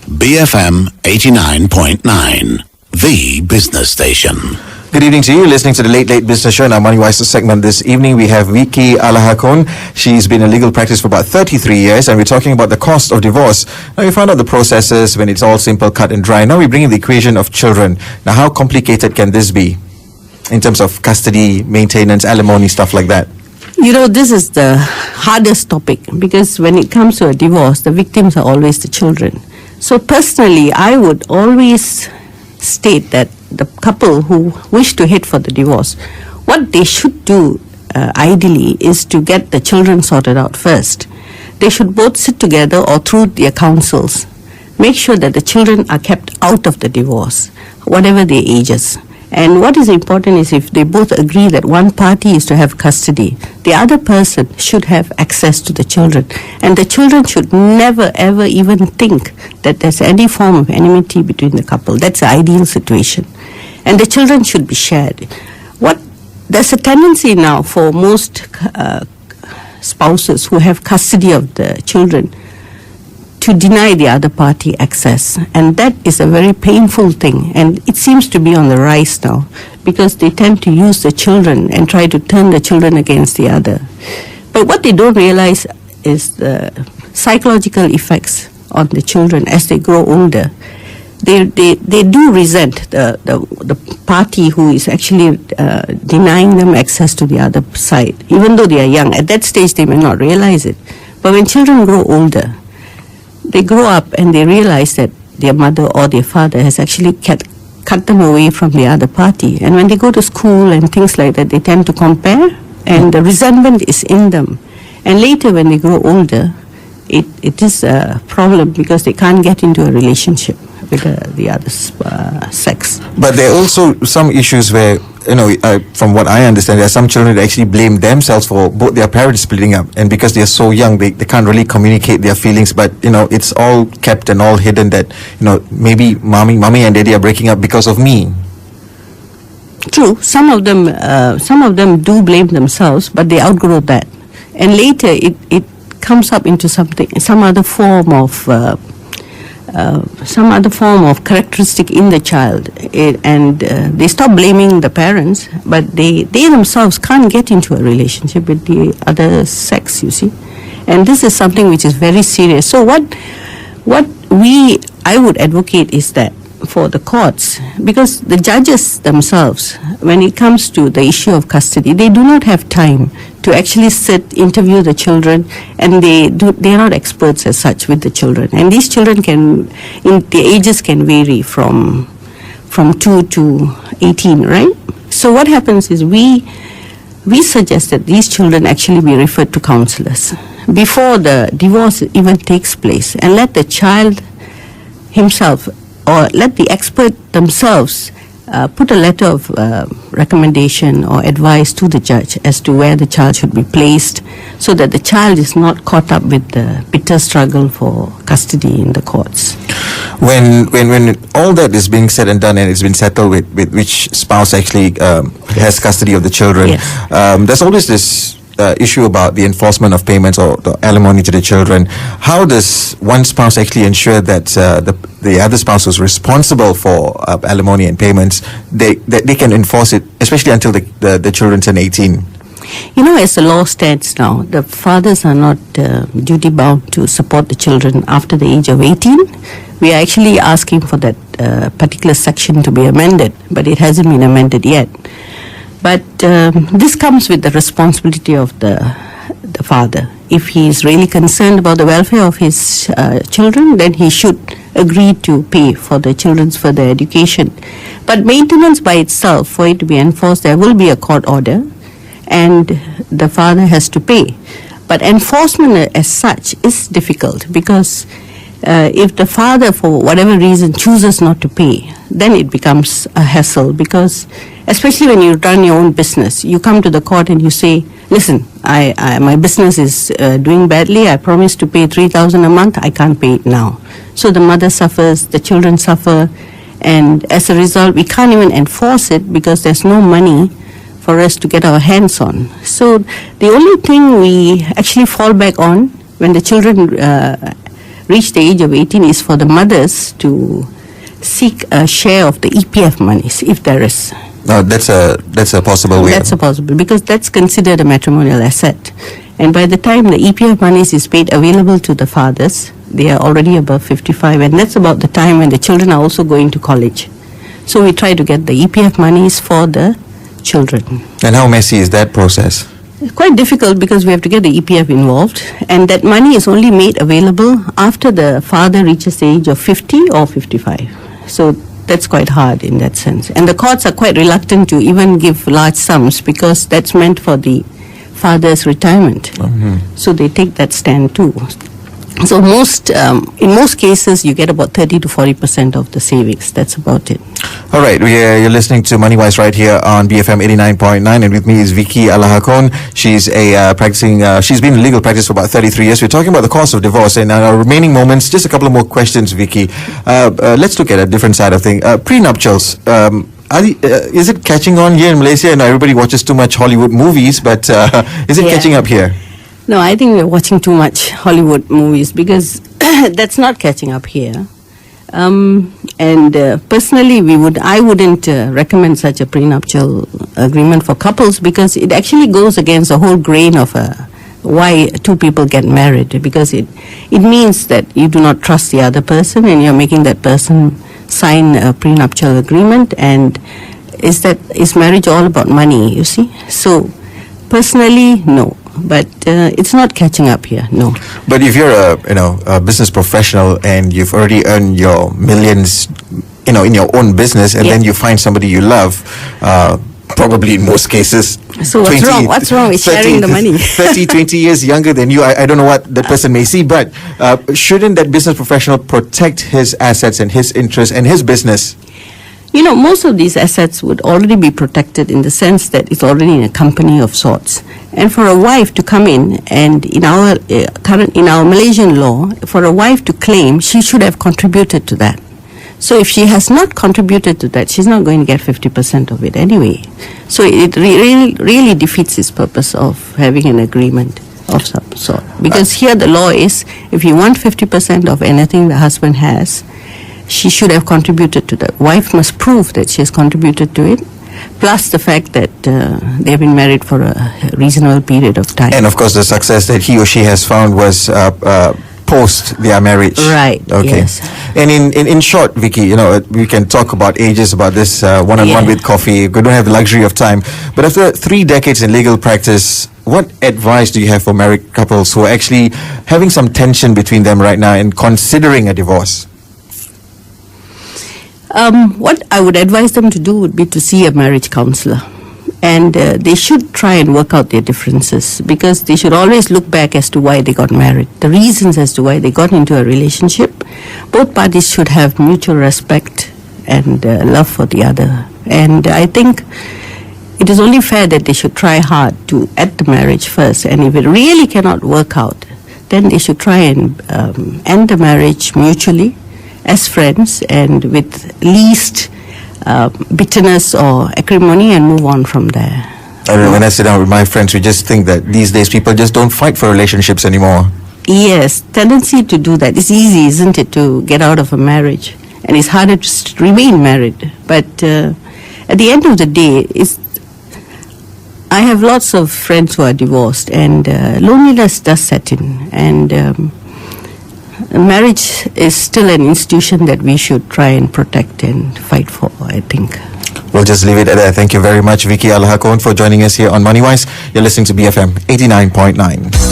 BFM 89.9, the business station. Good evening to you, listening to the Late Business Show in our Money Wise segment. This evening we have Vicky Alahakon. She's been in legal practice for about 33 years, and we're talking about the cost of divorce. Now, we found out the processes when it's all simple, cut and dry. Now we bring in the equation of children. Now, how complicated can this be in terms of custody, maintenance, alimony, stuff like that? You know, this is the hardest topic because when it comes to a divorce, the victims are always the children. So personally, I would always state that the couple who wish to head for the divorce, what they should do ideally is to get the children sorted out first. They should both sit together or through their counsels, make sure that the children are kept out of the divorce, whatever their ages. And what is important is if they both agree that one party is to have custody, the other person should have access to the children. And the children should never, ever even think that there's any form of enmity between the couple. That's the ideal situation. And the children should be shared. There's a tendency now for most spouses who have custody of the children to deny the other party access, and that is a very painful thing, and it seems to be on the rise now because they tend to use the children and try to turn the children against the other. But what they don't realize is the psychological effects on the children as they grow older. They do resent the party who is actually denying them access to the other side, even though they are young. At that stage they may not realize it, but when children grow older, they grow up and they realize that their mother or their father has actually cut them away from the other party. And when they go to school and things like that, they tend to compare, and the resentment is in them. And later when they grow older, it is a problem because they can't get into a relationship with the other sex. But there are also some issues where, from what I understand, there are some children that actually blame themselves for both their parents splitting up, and because they're so young, they can't really communicate their feelings. But it's all kept and all hidden that maybe mommy and daddy are breaking up because of me. True, some of them do blame themselves, but they outgrow that, and later it comes up into some other form of characteristic in the child, and they stop blaming the parents, but they themselves can't get into a relationship with the other sex, you see. And this is something which is very serious. So what I would advocate is that for the courts, because the judges themselves, when it comes to the issue of custody, they do not have time to actually interview the children, and they are not experts as such with the children. And these children the ages can vary from 2 to 18, right? So what happens is we suggest that these children actually be referred to counselors before the divorce even takes place, and let the child himself or let the expert themselves put a letter of recommendation or advice to the judge as to where the child should be placed, so that the child is not caught up with the bitter struggle for custody in the courts. When all that is being said and done, and it's been settled with which spouse actually has custody of the children, yes. There's always this issue about the enforcement of payments or the alimony to the children. How does one spouse actually ensure that the other spouse who's responsible for alimony and payments, they can enforce it, especially until the children turn 18? As the law stands now, the fathers are not duty bound to support the children after the age of 18. We are actually asking for that particular section to be amended, but it hasn't been amended yet. But this comes with the responsibility of the father. If he is really concerned about the welfare of his children, then he should agree to pay for the children's further education. But maintenance by itself, for it to be enforced, there will be a court order, and the father has to pay. But enforcement as such is difficult because if the father, for whatever reason, chooses not to pay, then it becomes a hassle, because especially when you run your own business, you come to the court and you say, listen, my business is doing badly, I promised to pay 3,000 a month, I can't pay it now. So the mother suffers, the children suffer, and as a result, we can't even enforce it because there's no money for us to get our hands on. So the only thing we actually fall back on when the children reach the age of 18 is for the mothers to seek a share of the EPF monies, if there is. No, that's a possible way. That's a possible, because that's considered a matrimonial asset. And by the time the EPF monies is made available to the fathers, they are already above 55, and that's about the time when the children are also going to college. So we try to get the EPF monies for the children. And how messy is that process? It's quite difficult because we have to get the EPF involved, and that money is only made available after the father reaches the age of 50 or 55. So that's quite hard in that sense. And the courts are quite reluctant to even give large sums because that's meant for the father's retirement. So they take that stand too. So in most cases, you get about 30 to 40% of the savings. That's about it. All right, you're listening to Moneywise right here on BFM 89.9, and with me is Vicky Alahakon. She's she's been in legal practice for about 33 years. We're talking about the cost of divorce, and in our remaining moments, just a couple of more questions, Vicky. Let's look at a different side of things. Prenuptials. Is it catching on here in Malaysia? And everybody watches too much Hollywood movies, but is it catching up here? No, I think we're watching too much Hollywood movies because that's not catching up here. Personally, I wouldn't recommend such a prenuptial agreement for couples because it actually goes against the whole grain of why two people get married, because it means that you do not trust the other person and you're making that person sign a prenuptial agreement. And is marriage all about money, you see? So personally, no. But it's not catching up here, no. But if you're a business professional and you've already earned your millions, in your own business, and then you find somebody you love, probably in most cases. So what's wrong? What's wrong with sharing the money? 30, 20 years younger than you. I don't know what that person may see, but shouldn't that business professional protect his assets and his interests and his business? Most of these assets would already be protected in the sense that it's already in a company of sorts. And for a wife to come in, and in our Malaysian law, for a wife to claim, she should have contributed to that. So if she has not contributed to that, she's not going to get 50% of it anyway. So it really defeats its purpose of having an agreement of some sort. Because here the law is, if you want 50% of anything the husband has, she should have contributed to that. Wife must prove that she has contributed to it, plus the fact that they've been married for a reasonable period of time. And of course, the success that he or she has found was post their marriage. Right. Okay. Yes. And in short, Vicky, we can talk about ages about this one-on-one with coffee. We don't have the luxury of time. But after 3 decades in legal practice, what advice do you have for married couples who are actually having some tension between them right now and considering a divorce? What I would advise them to do would be to see a marriage counselor. And they should try and work out their differences, because they should always look back as to why they got married, the reasons as to why they got into a relationship. Both parties should have mutual respect and love for the other. And I think it is only fair that they should try hard to end the marriage first. And if it really cannot work out, then they should try and end the marriage mutually as friends and with least bitterness or acrimony, and move on from there. I mean, when I sit down with my friends, we just think that these days people just don't fight for relationships anymore. Yes, tendency to do that. It's easy, isn't it, to get out of a marriage, and it's harder to remain married. But at the end of the day, I have lots of friends who are divorced, and loneliness does set in, and marriage is still an institution that we should try and protect and fight for, I think. We'll just leave it at that. Thank you very much, Vicky Alahakon, for joining us here on Moneywise. You're listening to BFM 89.9.